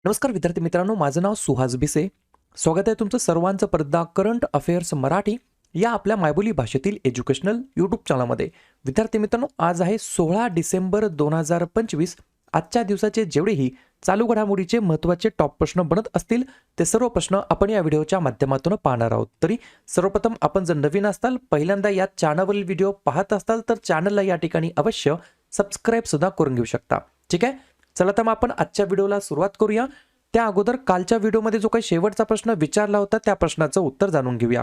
नमस्कार विद्यार्थी मित्रांनो, माझं नाव सुहास भिसे. स्वागत आहे तुमचं सर्वांचं परदा करंट अफेअर्स मराठी या आपल्या मायबोली भाषेतील एज्युकेशनल यूट्यूब चॅनलमध्ये. विद्यार्थी मित्रांनो, आज आहे 16 डिसेंबर 2025. आजच्या दिवसाचे जेवढेही चालू घडामोडीचे महत्त्वाचे टॉप प्रश्न बनत असतील ते सर्व प्रश्न आपण या व्हिडिओच्या माध्यमातून पाहणार आहोत. तरी सर्वप्रथम आपण जर नवीन असाल, पहिल्यांदा या चॅनलवरील व्हिडिओ पाहत असाल तर चॅनलला या ठिकाणी अवश्य सबस्क्राईब सुद्धा करून घेऊ शकता. ठीक आहे, चला तर मग आपण आजच्या व्हिडिओला सुरुवात करूया. त्या अगोदर कालच्या व्हिडिओमध्ये जो काही शेवटचा प्रश्न विचारला होता त्या प्रश्नाचं उत्तर जाणून घेऊया.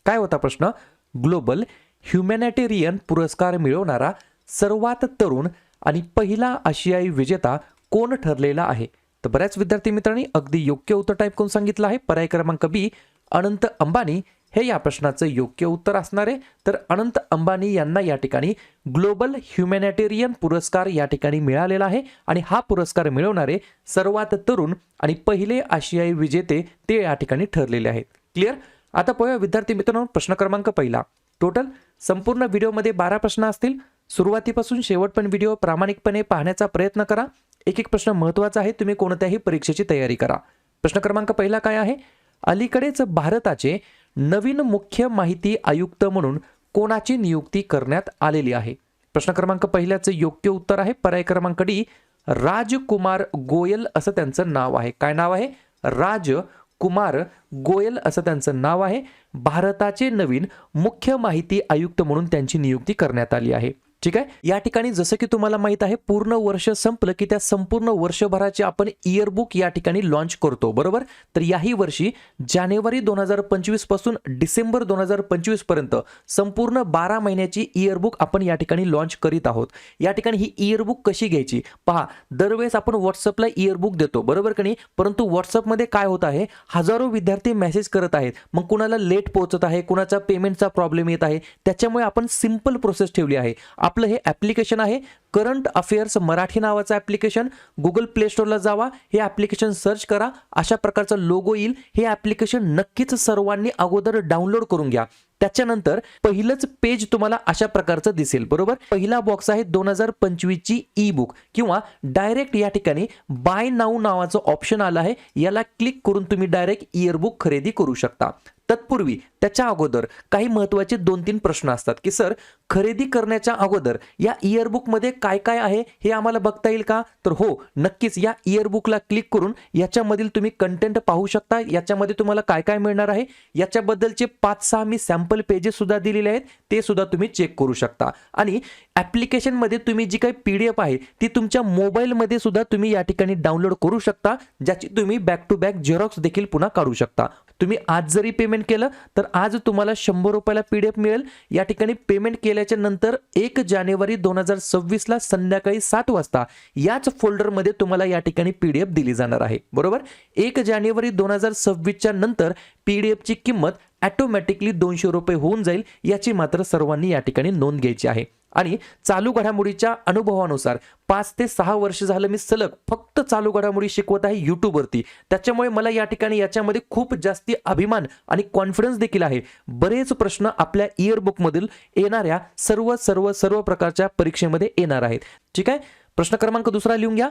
काय होता प्रश्न? ग्लोबल ह्युमॅनिटेरियन पुरस्कार मिळवणारा सर्वात तरुण आणि पहिला आशियाई विजेता कोण ठरलेला आहे? तर बऱ्याच विद्यार्थी मित्रांनी अगदी योग्य उत्तर टाईप करून सांगितलं आहे. पर्याय क्रमांक बी, अनंत अंबानी हे या प्रश्नाचं योग्य उत्तर असणार आहे. तर अनंत अंबानी यांना या ठिकाणी ग्लोबल ह्युमॅनिटेरियन पुरस्कार या ठिकाणी मिळालेला आहे आणि हा पुरस्कार मिळवणारे सर्वात तरुण आणि पहिले आशियाई विजेते ते या ठिकाणी ठरलेले आहेत. क्लिअर? आता पाहूया विद्यार्थी मित्रांनो, प्रश्न क्रमांक पहिला. टोटल संपूर्ण व्हिडिओमध्ये 12 प्रश्न असतील. सुरुवातीपासून शेवटपर्यंत व्हिडिओ प्रामाणिकपणे पाहण्याचा प्रयत्न करा. एक एक प्रश्न महत्त्वाचा आहे, तुम्ही कोणत्याही परीक्षेची तयारी करा. प्रश्न क्रमांक पहिला काय आहे? अलीकडेच भारताचे नवीन मुख्य माहिती आयुक्त म्हणून कोणाची नियुक्ती करण्यात आलेली आहे? प्रश्न क्रमांक पहिल्याचं योग्य उत्तर आहे पर्याय क्रमांक डी, राजकुमार गोयल असं त्यांचं नाव आहे. काय नाव आहे? राजकुमार गोयल असं त्यांचं नाव आहे. भारताचे नवीन मुख्य माहिती आयुक्त म्हणून त्यांची नियुक्ती करण्यात आली आहे. ठीक आहे, या ठिकाणी जसं की तुम्हाला माहित आहे, पूर्ण वर्ष संपलं की त्या संपूर्ण वर्षभराचे आपण इयरबुक या ठिकाणी लॉन्च करतो, बरोबर? तर याही वर्षी जानेवारी 2025 पासून डिसेंबर 2025 पर्यंत संपूर्ण 12 महिन्याची इयरबुक आपण या ठिकाणी लॉन्च करीत आहोत. या ठिकाणी ही इयरबुक कशी घ्यायची पहा. दरवेळेस आपण व्हॉट्सअपला इयरबुक देतो, बरोबर की नाही? परंतु व्हॉट्सअपमध्ये काय होत आहे, हजारो विद्यार्थी मेसेज करत आहेत. मग कुणाला लेट पोहोचत आहे, कुणाचा पेमेंटचा प्रॉब्लेम येत आहे. त्याच्यामुळे आपण सिंपल प्रोसेस ठेवली आहे. आपलं हे ॲप्लिकेशन आहे करंट अफेअर्स मराठी नावाचं ॲप्लिकेशन. गुगल प्ले स्टोअरला जावा, हे ॲप्लिकेशन सर्च करा, अशा प्रकारचा लोगो येईल. हे ॲप्लिकेशन नक्कीच सर्वांनी अगोदर डाउनलोड करून घ्या. त्याच्यानंतर पहिलंच पेज तुम्हाला अशा प्रकारचं दिसेल, बरोबर? पहिला बॉक्स आहे 2025 ची ई बुक किंवा डायरेक्ट या ठिकाणी बाय नाऊ नावाचं ऑप्शन आलं आहे. याला क्लिक करून तुम्ही डायरेक्ट इयरबुक खरेदी करू शकता. तत्पूर्वी त्याच्या अगोदर काही महत्त्वाचे 2-3 प्रश्न असतात की सर, खरेदी करण्याच्या अगोदर या इयरबुकमध्ये काय काय आहे हे आम्हाला बघता येईल का? तर हो, नक्कीच या इयरबुकला क्लिक करून याच्यामधील तुम्ही कंटेंट पाहू शकता. याच्यामध्ये तुम्हाला काय काय मिळणार आहे याच्याबद्दलचे 5-6 मी सॅम्पल पेजेस सुद्धा दिलेले आहेत, ते सुद्धा तुम्ही चेक करू शकता. आणि ॲप्लिकेशनमध्ये तुम्ही जी काही PDF आहे ती तुमच्या मोबाईलमध्ये सुद्धा तुम्ही या ठिकाणी डाउनलोड करू शकता, ज्याची तुम्ही बॅक टू बॅक झेरॉक्स देखील पुन्हा काढू शकता. तुम्ही आज जरी पेमेंट केलं तर आज तुम्हाला 100 रुपयाला PDF मिळेल. या ठिकाणी पेमेंट केल्याच्या नंतर 1 जानेवारी 2026 ला संध्याकाळी 7 वाजता याच फोल्डरमध्ये तुम्हाला या ठिकाणी PDF दिली जाणार आहे, बरोबर? 1 जानेवारी 2026 च्या नंतर PDF ची किंमत ऑटोमॅटिकली 200 रुपये होऊन जाईल. याची मात्र सर्वांनी या ठिकाणी नोंद घ्यायची आहे. आणि चालू घडामोडीच्या अनुभवानुसार 5 ते 6 वर्ष झालं मी सलग फक्त चालू घडामोडी शिकवत आहे YouTubeवरती. त्याच्यामुळे मला या ठिकाणी याच्यामध्ये खूप जास्ती अभिमान आणि कॉन्फिडन्स देखील आहे. बरेच प्रश्न आपल्या इयरबुकमधील येणाऱ्या सर्व प्रकारच्या परीक्षेमध्ये येणार आहेत. ठीक आहे, प्रश्न क्रमांक दुसरा लिहून घ्या.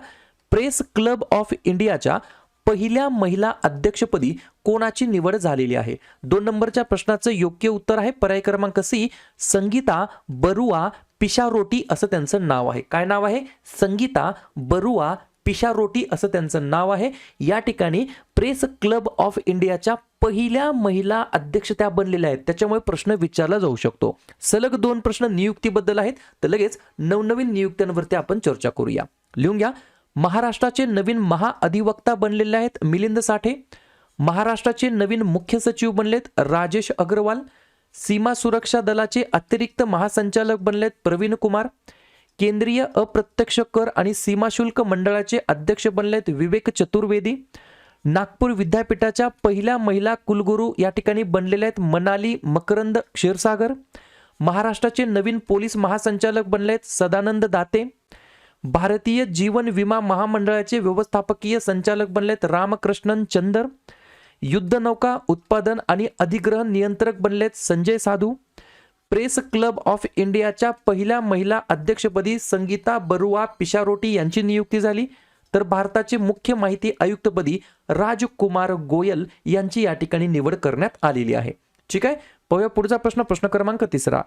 प्रेस क्लब ऑफ इंडियाच्या पहिल्या महिला अध्यक्षपदी कोणाची निवड झालेली आहे? 2 नंबरच्या प्रश्नाचं योग्य उत्तर आहे पर्याय क्रमांक सी, संगीता बरुआ पिशारोटी असं त्यांचं नाव आहे. काय नाव आहे? संगीता बरुआ पिशारोटी असं त्यांचं नाव आहे. या ठिकाणी प्रेस क्लब ऑफ इंडियाच्या पहिल्या महिला अध्यक्ष त्या बनलेल्या आहेत. त्याच्यामुळे प्रश्न विचारला जाऊ शकतो. सलग 2 प्रश्न नियुक्तीबद्दल आहेत, तर लगेच नवनवीन नियुक्त्यांवरती आपण चर्चा करूया. लिहून घ्या. महाराष्ट्राचे नवीन महाअधिवक्ता बनलेले आहेत मिलिंद साठे. महाराष्ट्राचे नवीन मुख्य सचिव बनलेत राजेश अग्रवाल. सीमा सुरक्षा दलाचे अतिरिक्त महासंचालक बनलेत प्रवीण कुमार. केंद्रीय अप्रत्यक्ष कर आणि सीमा शुल्क मंडळाचे अध्यक्ष बनलेत विवेक चतुर्वेदी. नागपूर विद्यापीठाच्या पहिल्या महिला कुलगुरू या ठिकाणी बनलेल्या आहेत मनाली मकरंद क्षीरसागर. महाराष्ट्राचे नवीन पोलीस महासंचालक बनलेत सदानंद दाते. भारतीय जीवन विमा महामंडळाचे व्यवस्थापकीय संचालक बनलेत रामकृष्णन चंदर. युद्धनौका उत्पादन आणि अधिग्रहण नियंत्रक बनलेत संजय साधू. प्रेस क्लब ऑफ इंडियाच्या पहिल्या महिला अध्यक्षपदी संगीता बरुआ पिशारोटी यांची नियुक्ती झाली. तर भारताचे मुख्य माहिती आयुक्तपदी राजकुमार गोयल यांची या ठिकाणी निवड करण्यात आलेली आहे. ठीक आहे. पाहूया पुढचा प्रश्न, प्रश्न क्रमांक 3.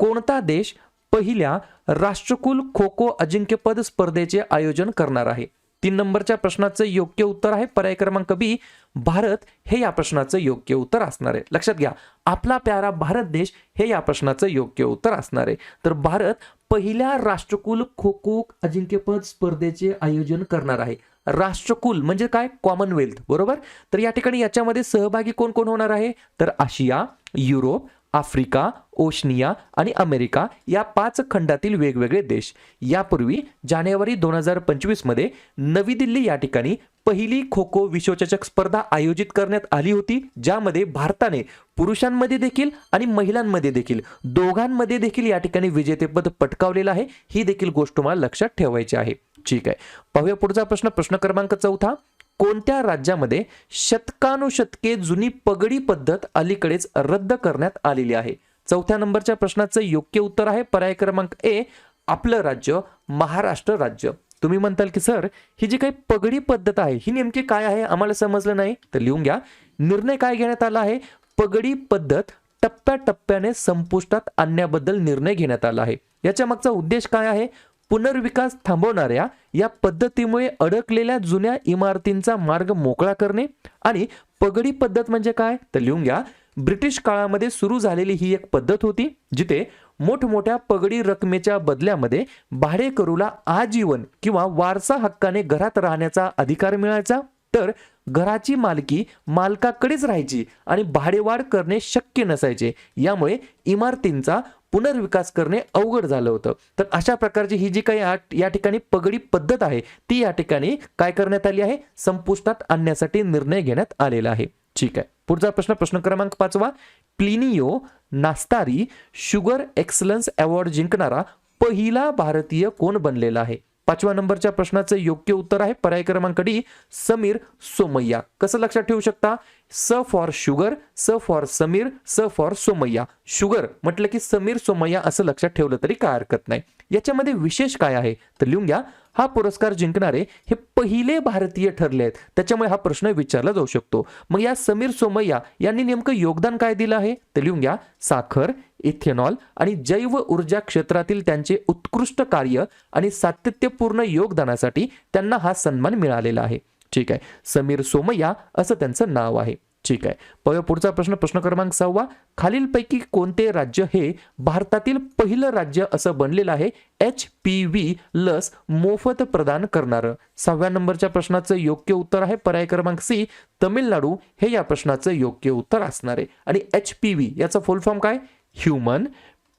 कोणता देश पहिल्या राष्ट्रकुल खो खो अजिंक्यपद स्पर्धेचे आयोजन करणार आहे? 3 नंबरच्या प्रश्नाचं योग्य उत्तर आहे पर्याय क्रमांक बी, भारत हे या प्रश्नाचं योग्य उत्तर असणार आहे. लक्षात घ्या, आपला प्यारा भारत देश हे या प्रश्नाचं योग्य उत्तर असणार आहे. तर भारत पहिल्या राष्ट्रकुल खो खो अजिंक्यपद स्पर्धेचे आयोजन करणार आहे. राष्ट्रकुल म्हणजे काय? कॉमनवेल्थ, बरोबर. तर या ठिकाणी याच्यामध्ये सहभागी कोण कोण होणार आहे? तर आशिया, युरोप, आफ्रिका, ओशनिया आणि अमेरिका या 5 खंडातील वेगवेगळे देश. यापूर्वी जानेवारी 2025 मध्ये नवी दिल्ली या ठिकाणी पहिली खो खो विश्वचषक स्पर्धा आयोजित करण्यात आली होती, ज्यामध्ये भारताने पुरुषांमध्ये देखील आणि महिलांमध्ये देखील दोघांमध्ये देखील या ठिकाणी विजेतेपद पटकावलेलं आहे. ही देखील गोष्ट तुम्हाला लक्षात ठेवायची आहे. ठीक आहे. पाहूया पुढचा प्रश्न, प्रश्न क्रमांक 4. कोणत्या राज्यामध्ये शतकानुशतके जुनी पगडी पद्धत अलीकडेच रद्द करण्यात आलेली आहे? 4थ्या नंबरच्या प्रश्नाचं योग्य उत्तर आहे पर्याय क्रमांक ए, आपलं राज्य महाराष्ट्र राज्य. तुम्ही म्हणताल की सर ही जी काही पगडी पद्धत आहे ही नेमकी काय आहे, आम्हाला समजलं नाही. तर लिहून घ्या, निर्णय काय घेण्यात आला आहे? पगडी पद्धत टप्प्याटप्प्याने संपुष्टात आणण्याबद्दल निर्णय घेण्यात आला आहे. याच्या मागचा उद्देश काय आहे? पुनर्विकास थांबवणाऱ्या या पद्धतीमुळे अडकलेल्या जुन्या इमारतींचा मार्ग मोकळा करणे. आणि पगडी पद्धत म्हणजे काय? तर लिहून घ्या, ब्रिटिश काळामध्ये सुरू झालेली ही एक पद्धत होती जिथे मोठमोठ्या पगडी रकमेच्या बदल्यामध्ये भाडेकरूला आजीवन किंवा वारसा हक्काने घरात राहण्याचा अधिकार मिळायचा. तर घराची मालकी मालकाकडेच राहायची आणि भाडेवाढ करणे शक्य नसायचे. यामुळे इमारतींचा पुनर्विकास करणे अवघड झालं होतं. तर अशा प्रकारची ही जी काही या ठिकाणी पगडी पद्धत आहे ती या ठिकाणी काय करण्यात आली आहे? संपुष्टात आणण्यासाठी निर्णय घेण्यात आलेला आहे. ठीक आहे. पुढचा प्रश्न, प्रश्न क्रमांक 5. प्लिनियो नास्तारी शुगर एक्सलन्स अवॉर्ड जिंकणारा पहिला भारतीय कोण बनलेला आहे? 5व्या नंबरच्या प्रश्नाचं योग्य उत्तर आहे पर्याय क्रमांक डी, समीर सोमय्या. कसं लक्षात ठेवू शकता? स फॉर शुगर, स फॉर समीर, स फॉर सोमय्या. शुगर म्हटलं की समीर सोमय्या असं लक्षात ठेवलं तरी काय हरकत नाही. याच्यामध्ये विशेष काय आहे? तर लिहून घ्या, हा पुरस्कार जिंकणारे हे पहिले भारतीय ठरले आहेत, त्याच्यामुळे हा प्रश्न विचारला जाऊ शकतो. मग या समीर सोमय्या यांनी नेमकं योगदान काय दिलं आहे? तर लिहून घ्या, साखर, इथेनॉल आणि जैव ऊर्जा क्षेत्रातील त्यांचे उत्कृष्ट कार्य आणि सातत्यपूर्ण योगदानासाठी त्यांना हा सन्मान मिळालेला आहे. ठीक आहे. समीर सोमय्या असं त्यांचं नाव आहे. ठीक आहे. पाहूया पुढचा प्रश्न, प्रश्न क्रमांक 6. खालीलपैकी कोणते राज्य हे भारतातील पहिलं राज्य असं बनलेलं आहे HPV लस मोफत प्रदान करणारं? 6व्या नंबरच्या प्रश्नाचं योग्य उत्तर आहे पर्याय क्रमांक सी, तमिळनाडू हे या प्रश्नाचं योग्य उत्तर असणार आहे. आणि HPV याचा फुल फॉर्म काय? Human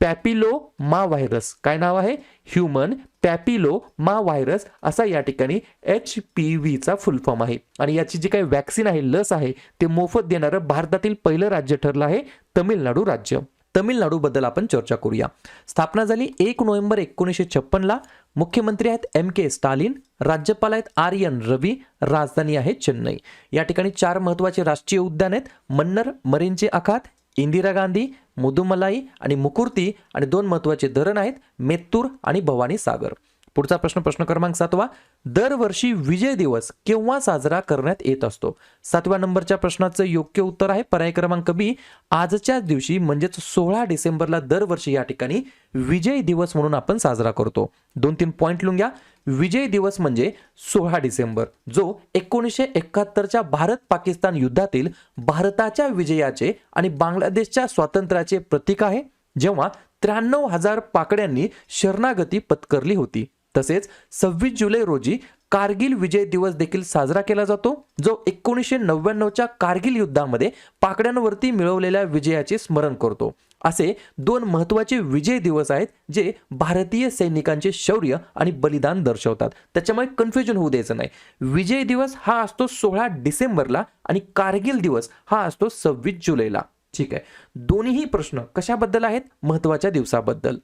papilloma virus. काय नाव आहे? ह्युमन पॅपिलोमा व्हायरस असा या ठिकाणी HPVचा फुल फॉर्म आहे. आणि याची जी काही वॅक्सिन आहे, लस आहे, ते मोफत देणारं भारतातील पहिलं राज्य ठरलं आहे तमिळनाडू राज्य. तमिळनाडू बद्दल आपण चर्चा करूया. स्थापना झाली 1 नोव्हेंबर 1956 ला. मुख्यमंत्री आहेत MK स्टालिन, राज्यपाल आहेत RN रवी, राजधानी आहे चेन्नई. या ठिकाणी 4 महत्वाचे राष्ट्रीय उद्यान आहेत, मन्नर, मरीनचे आखात, इंदिरा गांधी, मुदुमलाई आणि मुकुर्ती, आणि 2 महत्वाचे धरण आहेत, मेत्तूर आणि भवानी सागर. पुढचा प्रश्न, प्रश्न क्रमांक 7. दरवर्षी विजय दिवस केव्हा साजरा करण्यात येत असतो? 7व्या नंबरच्या प्रश्नाचं योग्य उत्तर आहे पर्याय क्रमांक बी, आजच्या दिवशी म्हणजेच 16 डिसेंबरला दरवर्षी या ठिकाणी विजय दिवस म्हणून आपण साजरा करतो. 2-3 पॉइंट लिहून घ्या. विजय दिवस म्हणजे 16 डिसेंबर जो 1971च्या भारत पाकिस्तान युद्धातील भारताच्या विजयाचे आणि बांगलादेशच्या स्वातंत्र्याचे प्रतीक आहे, जेव्हा 93,000 पाकड्यांनी शरणागती पत्करली होती. तसेच 26 जुलै रोजी कारगिल विजय दिवस देखील साजरा केला जातो, जो 1999च्या कारगिल युद्धामध्ये पाकड्यांवरती मिळवलेल्या विजयाचे स्मरण करतो. असे 2 महत्वाचे विजय दिवस आहेत जे भारतीय सैनिकांचे शौर्य आणि बलिदान दर्शवतात. त्याच्यामुळे कन्फ्युजन होऊ द्यायचं नाही. विजय दिवस हा असतो 16 डिसेंबरला आणि कारगिल दिवस हा असतो 26 जुलैला. ठीक आहे. दोन्हीही प्रश्न कशाबद्दल आहेत? महत्वाच्या दिवसाबद्दल.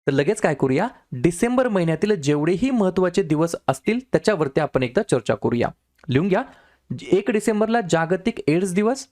तर लगेच काय करूया, डिसेंबर महिन्यातील जेवढेही महत्वाचे दिवस असतील त्याच्यावरती आपण एकदा चर्चा करूया. लिहून घ्या. 1 डिसेंबरला जागतिक एड्स दिवस,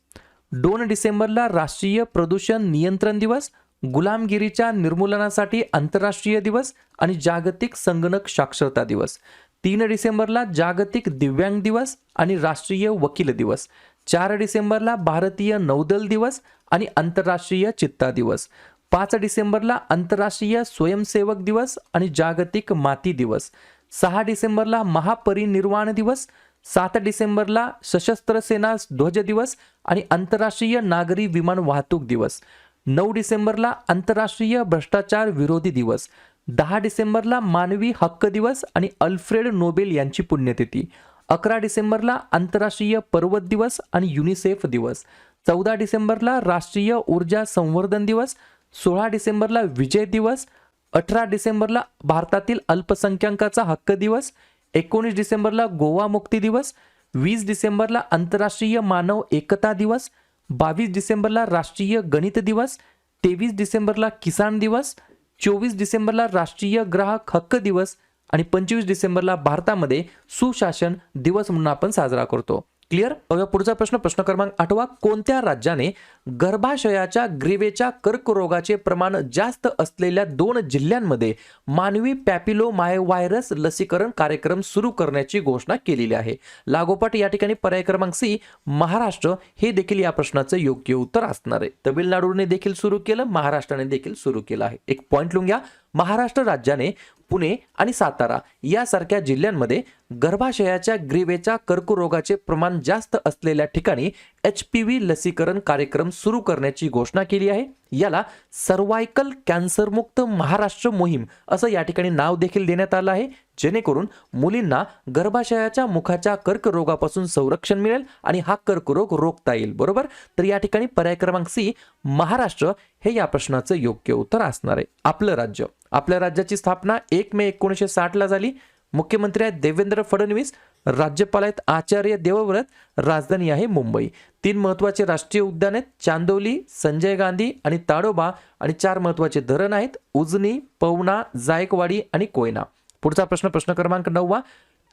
2 डिसेंबरला राष्ट्रीय प्रदूषण नियंत्रण दिवस, गुलामगिरीच्या निर्मूलनासाठी आंतरराष्ट्रीय दिवस आणि जागतिक संगणक साक्षरता दिवस. 3 डिसेंबरला जागतिक दिव्यांग दिवस आणि राष्ट्रीय वकील दिवस, 4 डिसेंबरला भारतीय नौदल दिवस आणि आंतरराष्ट्रीय चित्ता दिवस, 5 डिसेंबरला आंतरराष्ट्रीय स्वयंसेवक दिवस आणि जागतिक माती दिवस, 6 डिसेंबरला महापरिनिर्वाण दिवस, 7 डिसेंबरला सशस्त्र सेना ध्वज दिवस आणि आंतरराष्ट्रीय नागरी विमान वाहतूक दिवस, 9 डिसेंबरला आंतरराष्ट्रीय भ्रष्टाचार विरोधी दिवस, 10 डिसेंबरला मानवी हक्क दिवस आणि अल्फ्रेड नोबेल यांची पुण्यतिथी, 11 डिसेंबरला आंतरराष्ट्रीय पर्वत दिवस आणि युनिसेफ दिवस, 14 डिसेंबरला राष्ट्रीय ऊर्जा संवर्धन दिवस, 16 डिसेंबरला विजय दिवस, 18 डिसेंबरला भारतातील अल्पसंख्याकांचा हक्क दिवस, 19 डिसेंबरला गोवा मुक्ती दिवस, 20 डिसेंबरला आंतरराष्ट्रीय मानव एकता दिवस, 22 डिसेंबरला राष्ट्रीय गणित दिवस, 23 डिसेंबरला किसान दिवस, 24 डिसेंबरला राष्ट्रीय ग्राहक हक्क दिवस आणि 25 डिसेंबरला भारतामध्ये सुशासन दिवस म्हणून आपण साजरा करतो. क्लिअर? पुढचा प्रश्न, प्रश्न क्रमांक 8. कोणत्या राज्याने गर्भाशयाच्या ग्रीवेच्या कर्करोगाचे प्रमाण जास्त असलेल्या 2 जिल्ह्यांमध्ये मानवी पॅपिलोमायव्हायरस लसीकरण कार्यक्रम सुरू करण्याची घोषणा केलेली आहे? लागोपाठ या ठिकाणी पर्याय क्रमांक सी महाराष्ट्र हे देखील या प्रश्नाचं योग्य उत्तर असणार आहे. तमिळनाडूने देखील सुरू केलं, महाराष्ट्राने देखील सुरू केलं आहे. एक पॉइंट लिहून घ्या. महाराष्ट्र राज्याने पुणे आणि सातारा यासारख्या जिल्ह्यांमध्ये गर्भाशयाच्या ग्रीवेच्या कर्करोगाचे प्रमाण जास्त असलेल्या ठिकाणी HPV लसीकरण कार्यक्रम सुरू करण्याची घोषणा केली आहे. याला सर्वायकल कॅन्सर मुक्त महाराष्ट्र मोहीम असं या ठिकाणी नाव देखील देण्यात आलं आहे, जेणेकरून मुलींना गर्भाशयाच्या मुखाच्या कर्करोगापासून संरक्षण मिळेल आणि हा कर्करोग रोखता येईल. बरोबर? तर या ठिकाणी पर्याय क्रमांक सी महाराष्ट्र हे या प्रश्नाचं योग्य उत्तर असणार आहे. आपलं राज्य, आपल्या राज्याची स्थापना 1 मे 1960 ला झाली. मुख्यमंत्री आहेत देवेंद्र फडणवीस, राज्यपाल आहेत आचार्य देवव्रत, राजधानी आहे मुंबई. 3 महत्वाचे राष्ट्रीय उद्यान आहेत, चांदोली, संजय गांधी आणि ताडोबा, आणि 4 महत्वाचे धरण आहेत, उजनी, पवना, जायकवाडी आणि कोयना. पुढचा प्रश्न, प्रश्न क्रमांक 9.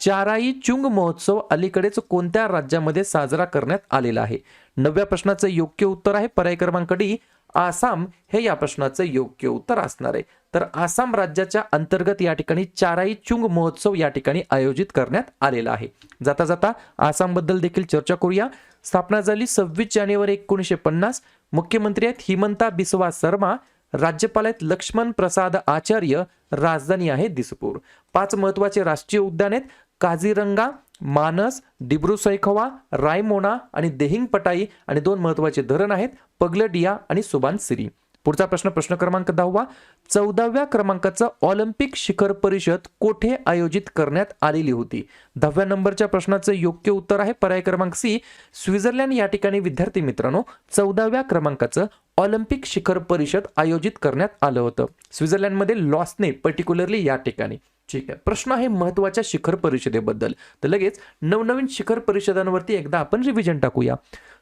चाराई चुंग महोत्सव अलीकडेच कोणत्या राज्यामध्ये साजरा करण्यात आलेला आहे? 9व्या प्रश्नाचं योग्य उत्तर आहे पर्याय क्रमांक डी आसाम हे या प्रश्नाचं योग्य उत्तर असणार आहे. तर आसाम राज्याच्या अंतर्गत या ठिकाणी चाराई चुंग महोत्सव या ठिकाणी आयोजित करण्यात आलेला आहे. जाता जाता आसाम बद्दल देखील चर्चा करूया. स्थापना झाली 26 जानेवारी 1950. मुख्यमंत्री आहेत हिमंता बिस्वा शर्मा, राज्यपाल आहेत लक्ष्मण प्रसाद आचार्य, राजधानी आहे दिसपूर. 5 महत्वाचे राष्ट्रीय उद्यान आहेत, काझीरंगा, मानस, डिब्रू सैखोवा, रायमोना आणि देहिंग पटाई, आणि 2 महत्वाचे धरण आहेत, पगलडिया आणि सुबानसिरी. पुढचा प्रश्न, प्रश्न क्रमांक 10. 14व्या क्रमांकाचं ऑलिम्पिक शिखर परिषद कोठे आयोजित करण्यात आलेली होती? 10व्या नंबरच्या प्रश्नाचं योग्य उत्तर आहे पर्याय क्रमांक सी स्वित्झर्लंड. या ठिकाणी विद्यार्थी मित्रांनो 14व्या क्रमांकाचं ऑलिम्पिक शिखर परिषद आयोजित करण्यात आलं होतं स्वित्झर्लंडमध्ये, लॉसने पर्टिक्युलरली या ठिकाणी. ठीक आहे. प्रश्न आहे महत्वाच्या शिखर परिषदेबद्दल, तर लगेच नवनवीन शिखर परिषदांवरती एकदा आपण रिव्हिजन टाकूया.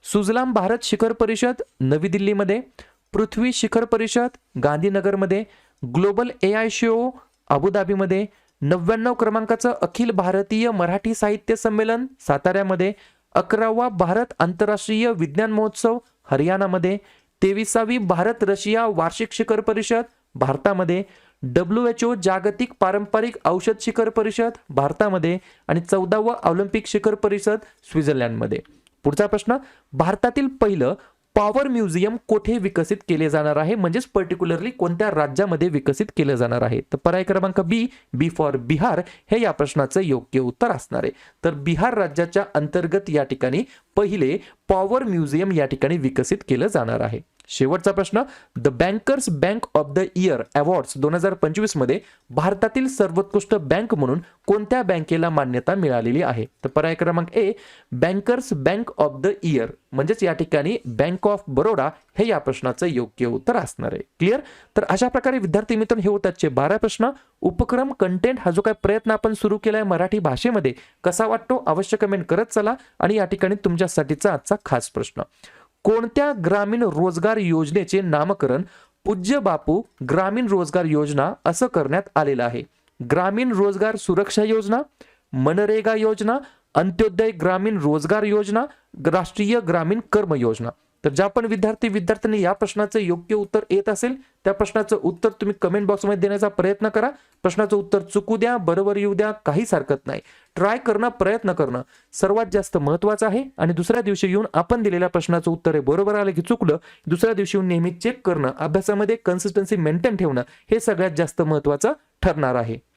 सुजलाम भारत शिखर परिषद नवी दिल्लीमध्ये, पृथ्वी शिखर परिषद गांधीनगरमध्ये, ग्लोबल AI शो अबुधाबीमध्ये, 99 क्रमांकाचं अखिल भारतीय मराठी साहित्य संमेलन साताऱ्यामध्ये, 11वा भारत आंतरराष्ट्रीय विज्ञान महोत्सव हरियाणामध्ये, 23वी भारत रशिया वार्षिक शिखर परिषद भारतामध्ये, WHO जागतिक पारंपरिक औषध शिखर परिषद भारतामध्ये, आणि 14वा ऑलिम्पिक शिखर परिषद स्वित्झर्लंडमध्ये. पुढचा प्रश्न, भारतातील पहिलं पॉवर म्युझियम कोठे विकसित केले जाणार आहे, म्हणजेच पर्टिक्युलरली कोणत्या राज्यामध्ये विकसित केले जाणार आहे? तर पर्याय क्रमांक बी फॉर बिहार हे या प्रश्नाचं योग्य उत्तर असणार आहे. तर बिहार राज्याच्या अंतर्गत या ठिकाणी पहिले पॉवर म्युझियम या ठिकाणी विकसित केलं जाणार आहे. शेवटचा प्रश्न, the bankers bank of the year awards 2025 मध्ये भारतातील सर्वोत्कृष्ट बँक म्हणून कोणत्या बँकेला मान्यता मिळालेली आहे? तर पर्याय क्रमांक A bankers bank of the year, म्हणजेच या ठिकाणी बँक ऑफ बरोडा हे या प्रश्नाचं योग्य उत्तर असणार आहे. क्लिअर? तर अशा प्रकारे विद्यार्थी मित्रांनो हे होतात 12 प्रश्न. उपक्रम कंटेंट हा जो काही प्रयत्न आपण सुरू केलाय मराठी भाषेमध्ये कसा वाटतो अवश्य कमेंट करत चला. आणि या ठिकाणी तुमच्यासाठीचा आजचा खास प्रश्न, कोणत्या ग्रामीण रोजगार योजनेचे नामकरण पूज्य बापू ग्रामीण रोजगार योजना असं करण्यात आलेलं आहे? ग्रामीण रोजगार सुरक्षा योजना, मनरेगा योजना, अंत्योदय ग्रामीण रोजगार योजना, राष्ट्रीय ग्रामीण कर्म योजना. तर ज्या पण विद्यार्थ्यांनी या प्रश्नाचं योग्य उत्तर येत असेल त्या प्रश्नाचं उत्तर तुम्ही कमेंट बॉक्समध्ये देण्याचा प्रयत्न करा. प्रश्नाचं उत्तर चुकू द्या, बरोबर येऊ द्या, काहीच हरकत नाही. ट्राय करणं, प्रयत्न करणं सर्वात जास्त महत्त्वाचं आहे. आणि दुसऱ्या दिवशी येऊन आपण दिलेल्या प्रश्नाचं उत्तर हे बरोबर आलं की चुकलं, दुसऱ्या दिवशी येऊन नेहमी चेक करणं, अभ्यासामध्ये कन्सिस्टन्सी मेंटेन ठेवणं हे सगळ्यात जास्त महत्त्वाचं ठरणार आहे.